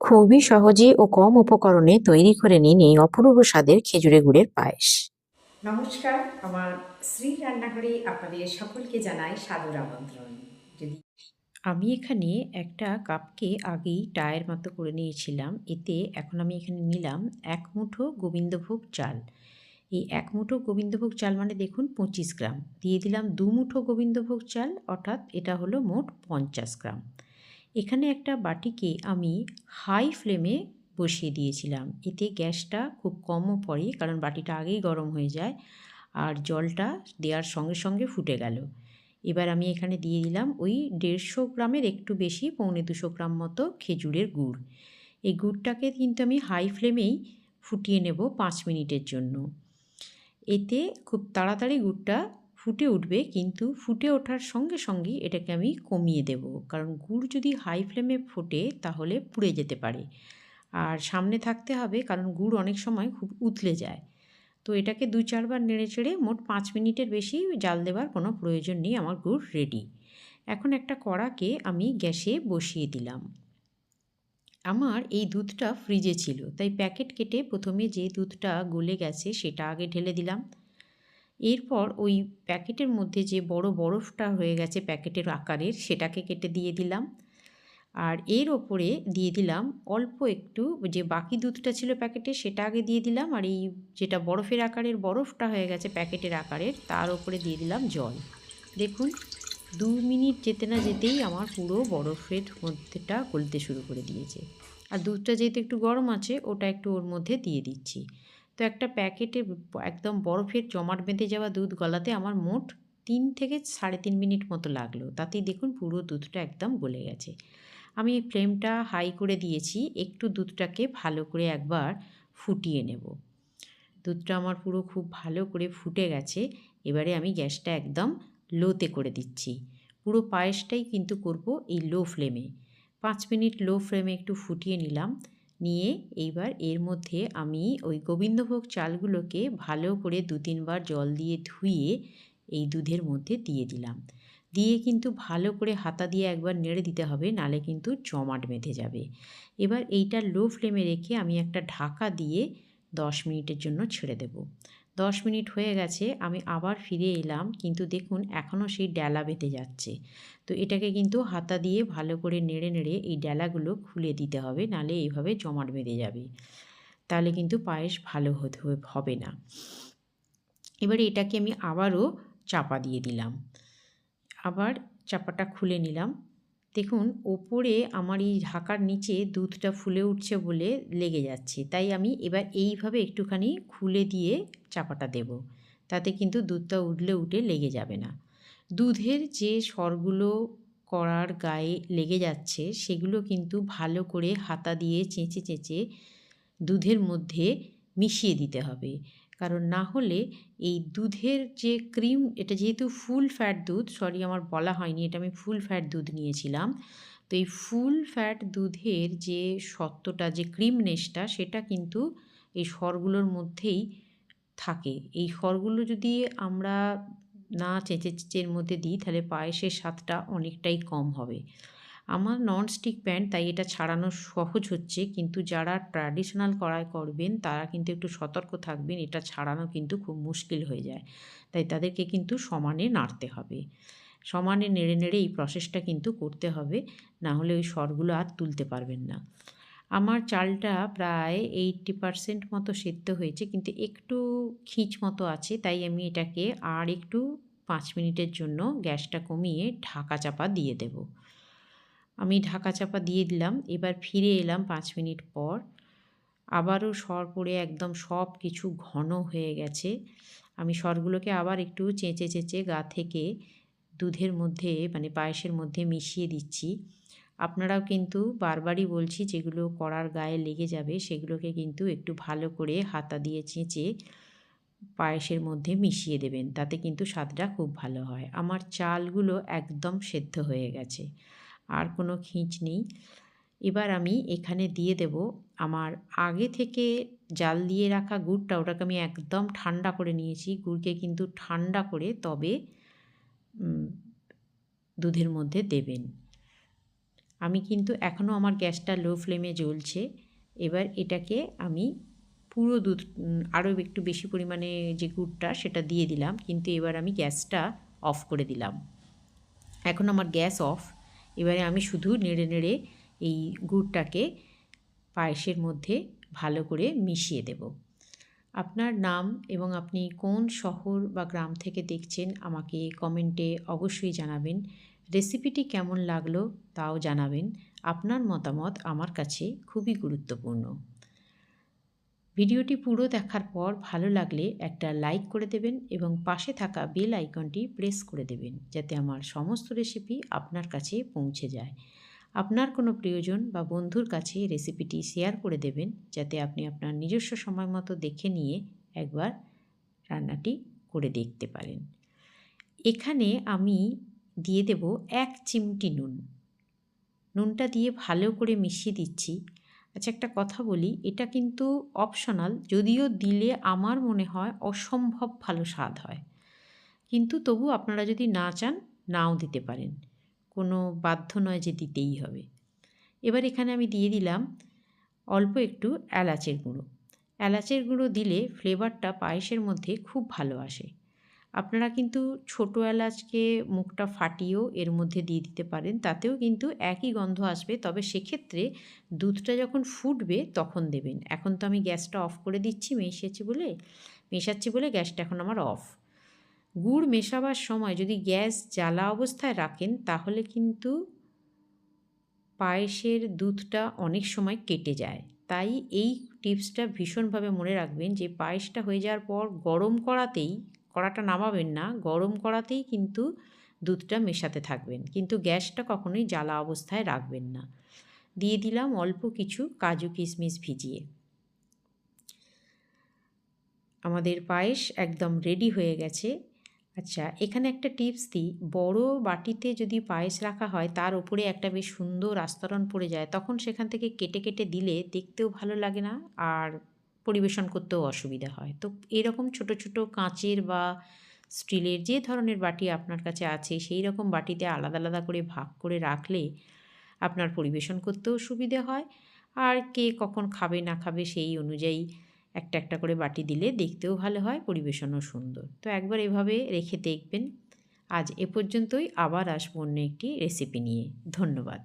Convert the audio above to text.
খুবই সহজে ও কম উপকরণে তৈরি করে নিন এই অপূর্ব স্বাদের খেজুরে গুড়ের পায়েস। নমস্কার, আমার শ্রী রান্নাঘরে আপনাদের সকলকে জানাই সাদর আমন্ত্রণ। যদি আমি এখানে একটা কাপকে আগেই টায়ের মতো করে নিয়েছিলাম, এতে এখন আমি এখানে নিলাম ১ মুঠো গোবিন্দভোগ চাল। এই ১ মুঠো গোবিন্দভোগ চাল মানে দেখুন ২৫ গ্রাম। দিয়ে দিলাম ২ মুঠো গোবিন্দভোগ চাল, অর্থাৎ এটা হলো মোট ৫০ গ্রাম। এখানে একটা বাটিকে আমি হাই ফ্লেমে বসিয়ে দিয়েছিলাম। এতে গ্যাসটা খুব কমও পড়ে, কারণ বাটিটা আগেই গরম হয়ে যায় আর জলটা দেওয়ার সঙ্গে সঙ্গে ফুটে গেল। এবার আমি এখানে দিয়ে দিলাম ওই ১৫০ গ্রামের একটু বেশি, ২৫০ গ্রাম মতো খেজুরের গুড়। এই গুড়টাকে কিন্তু আমি হাই ফ্লেমেই ফুটিয়ে নেব ৫ মিনিটের জন্য। এতে খুব তাড়াতাড়ি গুড়টা ফুটে উঠবে, কিন্তু ফুটে ওঠার সঙ্গে সঙ্গেই এটাকে আমি কমিয়ে দেব, কারণ গুড় যদি হাই ফ্লেমে ফোটে তাহলে পুড়ে যেতে পারে। আর সামনে থাকতে হবে, কারণ গুড় অনেক সময় খুব উতলে যায়। তো এটাকে ২-৪ বার নেড়েচেড়ে মোট ৫ মিনিটের বেশি জাল দেওয়ার কোনো প্রয়োজন নেই, আমার গুড় রেডি। এখন একটা কড়াকে আমি গ্যাসে বসিয়ে দিলাম। আমার এই দুধটা ফ্রিজে ছিল, তাই প্যাকেট কেটে প্রথমে যে দুধটা গলে গেছে সেটা আগে ঢেলে দিলাম। এরপর ওই প্যাকেটের মধ্যে যে বড় বরফটা হয়ে গেছে প্যাকেটের আকারের, সেটাকে কেটে দিয়ে দিলাম। আর এর ওপরে দিয়ে দিলাম অল্প একটু, যে বাকি দুধটা ছিল প্যাকেটে সেটা আগে দিয়ে দিলাম, আর এই যেটা বরফের আকারের বরফটা হয়ে গেছে প্যাকেটের আকারের, তার ওপরে দিয়ে দিলাম জল। দেখুন ২ মিনিট যেতে না যেতেই আমার পুরো বরফের মধ্যেটা গলতে শুরু করে দিয়েছে। আর দুধটা যেহেতু একটু গরম আছে, ওটা একটু ওর মধ্যে দিয়ে দিচ্ছি। তো একটা প্যাকেটে একদম বরফের জমাট বেঁধে যাওয়া দুধ গলাতে আমার মোট ৩ থেকে ৩.৫ মিনিট মতো লাগলো। তাতেই দেখুন পুরো দুধটা একদম গলে গেছে। আমি ফ্লেমটা হাই করে দিয়েছি, একটু দুধটাকে ভালো করে একবার ফুটিয়ে নেব। দুধটা আমার পুরো খুব ভালো করে ফুটে গেছে। এবারে আমি গ্যাসটা একদম লোতে করে দিচ্ছি। পুরো পায়েসটাই কিন্তু করব এই লো ফ্লেমে। ৫ মিনিট লো ফ্লেমে একটু ফুটিয়ে নিলাম। নিয়ে এইবার এর মধ্যে আমি ওই গোবিন্দভোগ চালগুলোকে ভালো করে ২-৩ বার জল দিয়ে ধুয়ে এই দুধের মধ্যে দিয়ে দিলাম। দিয়ে কিন্তু ভালো করে হাতা দিয়ে একবার নেড়ে দিতে হবে, নাহলে কিন্তু জমাট বেঁধে যাবে। এবার এইটা লো ফ্লেমে রেখে আমি একটা ঢাকা দিয়ে ১০ মিনিটের জন্য ছেড়ে দেব। ১০ মিনিট হয়ে গেছে, আমি আবার ফিরে এলাম, কিন্তু দেখুন এখনও সেই ড্যালা বেঁধে যাচ্ছে। তো এটাকে কিন্তু হাতা দিয়ে ভালো করে নেড়ে নেড়ে এই ড্যালাগুলো খুলে দিতে হবে, নাহলে এইভাবে জমাট বেঁধে যাবে। তাহলে কিন্তু পায়েস ভালো হবে না। এবারে এটাকে আমি আবারও চাপা দিয়ে দিলাম। আবার চাপাটা খুলে নিলাম। দেখুন ওপরে আমার এই ঢাকার নিচে দুধটা ফুলে উঠছে বলে লেগে যাচ্ছে, তাই আমি এবার এইভাবে একটুখানি খুলে দিয়ে চাপাটা দেব। তাতে কিন্তু দুধটা উঠে লেগে যাবে না। দুধের যে সরগুলো কড়ার গায়ে লেগে যাচ্ছে সেগুলো কিন্তু ভালো করে হাতা দিয়ে চেঁচে চেঁচে দুধের মধ্যে মিশিয়ে দিতে হবে, কারণ না হলে এই দুধের যে ক্রিম, এটা যেহেতু ফুল ফ্যাট দুধ, সরি আমার বলা হয়নি, এটা আমি ফুল ফ্যাট দুধ নিয়েছিলাম। তো এই ফুল ফ্যাট দুধের যে সত্ত্বটা, যে ক্রিমনেসটা, সেটা কিন্তু এই সরগুলোর মধ্যেই থাকে। এই সরগুলো যদি আমরা না চেঁচে চেঁচে এর মধ্যে দিই, তাহলে পায়েসের স্বাদটা অনেকটাই কম হবে। আমার ননস্টিক প্যান, তাই এটা ছাড়ানো সহজ হচ্ছে, কিন্তু যারা ট্র্যাডিশনাল কড়াই করবেন তারা কিন্তু একটু সতর্ক থাকবেন, এটা ছাড়ানো কিন্তু খুব মুশকিল হয়ে যায়। তাই তাদেরকে কিন্তু সমানে নাড়তে হবে। সমানে নেড়ে নেড়ে এই প্রসেসটা কিন্তু করতে হবে, না হলে ওই সরগুলো আর তুলতে পারবেন না। আমার চালটা প্রায় 80% মতো সেদ্ধ হয়েছে, কিন্তু একটু খিঁচ মতো আছে, তাই আমি এটাকে আর একটু ৫ মিনিটের জন্য গ্যাসটা কমিয়ে ঢাকা চাপা দিয়ে দেব। আমি ঢাকা চাপা দিয়ে দিলাম। এবার ফিরে এলাম ৫ মিনিট পর। আবারও সর পড়ে একদম সব কিছু ঘন হয়ে গেছে। আমি সরগুলোকে আবার একটু চেঁচে চেঁচে গা থেকে দুধের মধ্যে, মানে পায়েসের মধ্যে মিশিয়ে দিচ্ছি। আপনারাও কিন্তু বারবারই বলছি, যেগুলো কড়ার গায়ে লেগে যাবে সেগুলোকে কিন্তু একটু ভালো করে হাতা দিয়ে চেঁচে পায়েসের মধ্যে মিশিয়ে দেবেন, তাতে কিন্তু স্বাদটা খুব ভালো হয়। আমার চালগুলো একদম সেদ্ধ হয়ে গেছে, আর কোনো খিঁচ নেই। এবার আমি এখানে দিয়ে দেব আমার আগে থেকে জাল দিয়ে রাখা গুড়টা, ওটাকে আমি একদম ঠান্ডা করে নিয়েছি। গুড়কে কিন্তু ঠান্ডা করে তবে দুধের মধ্যে দেবেন। আমি কিন্তু এখনও আমার গ্যাসটা লো ফ্লেমে জ্বলছে। এবার এটাকে আমি পুরো দুধ আরও একটু বেশি পরিমাণে যে গুড়টা সেটা দিয়ে দিলাম, কিন্তু এবার আমি গ্যাসটা অফ করে দিলাম। এখন আমার গ্যাস অফ। এবারে আমি শুধু নেড়ে নেড়ে এই গুড়টাকে পায়েসের মধ্যে ভালো করে মিশিয়ে দেব। আপনার নাম এবং আপনি কোন শহর বা গ্রাম থেকে দেখছেন আমাকে কমেন্টে অবশ্যই জানাবেন। রেসিপিটি কেমন লাগলো তাও জানাবেন। আপনার মতামত আমার কাছে খুবই গুরুত্বপূর্ণ। ভিডিওটি পুরো দেখার পর ভালো লাগলে একটা লাইক করে দেবেন এবং পাশে থাকা বেল আইকনটি প্রেস করে দেবেন, যাতে আমার সমস্ত রেসিপি আপনার কাছে পৌঁছে যায়। আপনার কোনো প্রিয়জন বা বন্ধুর কাছে রেসিপিটি শেয়ার করে দেবেন, যাতে আপনি আপনার নিজস্ব সময় মতো দেখে নিয়ে একবার রান্নাটি করে দেখতে পারেন। এখানে আমি দিয়ে দেব 1 চিমটি নুন। নুনটা দিয়ে ভালো করে মিশিয়ে দিচ্ছি। আচ্ছা, একটা কথা বলি, এটা কিন্তু অপশনাল, যদিও দিলে আমার মনে হয় অসম্ভব ভালো স্বাদ হয়, কিন্তু তবু আপনারা যদি না চান নাও দিতে পারেন, কোনো বাধ্য নয় যে দিতেই হবে। এবার এখানে আমি দিয়ে দিলাম অল্প একটু এলাচের গুঁড়ো। এলাচের গুঁড়ো দিলে ফ্লেভারটা পায়েসের মধ্যে খুব ভালো আসে। আপনারা কিন্তু ছোটো এলাচকে মুখটা ফাটিয়েও এর মধ্যে দিয়ে দিতে পারেন, তাতেও কিন্তু একই গন্ধ আসবে, তবে সেক্ষেত্রে দুধটা যখন ফুটবে তখন দেবেন। এখন তো আমি গ্যাসটা অফ করে দিচ্ছি মেশাচ্ছি বলে গ্যাসটা এখন আমার অফ। গুড় মেশাবার সময় যদি গ্যাস জ্বালা অবস্থায় রাখেন তাহলে কিন্তু পায়েসের দুধটা অনেক সময় কেটে যায়। তাই এই টিপসটা ভীষণভাবে মনে রাখবেন যে পায়েসটা হয়ে যাওয়ার পর গরম কড়াটা নামাবেন না, গরম কড়াতেই কিন্তু দুধটা মেশাতে থাকবেন, কিন্তু গ্যাসটা কখনোই জ্বালা অবস্থায় রাখবেন না। দিয়ে দিলাম অল্প কিছু কাজু কিশমিশ ভিজিয়ে। আমাদের পায়েস একদম রেডি হয়ে গেছে। আচ্ছা, এখানে একটা টিপস দিই, বড় বাটিতে যদি পায়েস রাখা হয় তার উপরে একটা বেশ সুন্দর আস্তরণ পড়ে যায়, তখন সেখান থেকে কেটে কেটে দিলে দেখতেও ভালো লাগে না আর পরিবেশন করতেও অসুবিধা হয়। তো এরকম ছোট ছোট কাঁচের বা স্টিলের যে ধরনের বাটি আপনার কাছে আছে সেই রকম বাটিতে আলাদা আলাদা করে ভাগ করে রাখলে আপনার পরিবেশন করতেও সুবিধে হয়, আর কে কখন খাবে না খাবে সেই অনুযায়ী একটা একটা করে বাটি দিলে দেখতেও ভালো হয়, পরিবেশনও সুন্দর। তো একবার এভাবে রেখে দেখবেন। আজ এ পর্যন্তই, আবার আসবো অন্য একটি রেসিপি নিয়ে। ধন্যবাদ।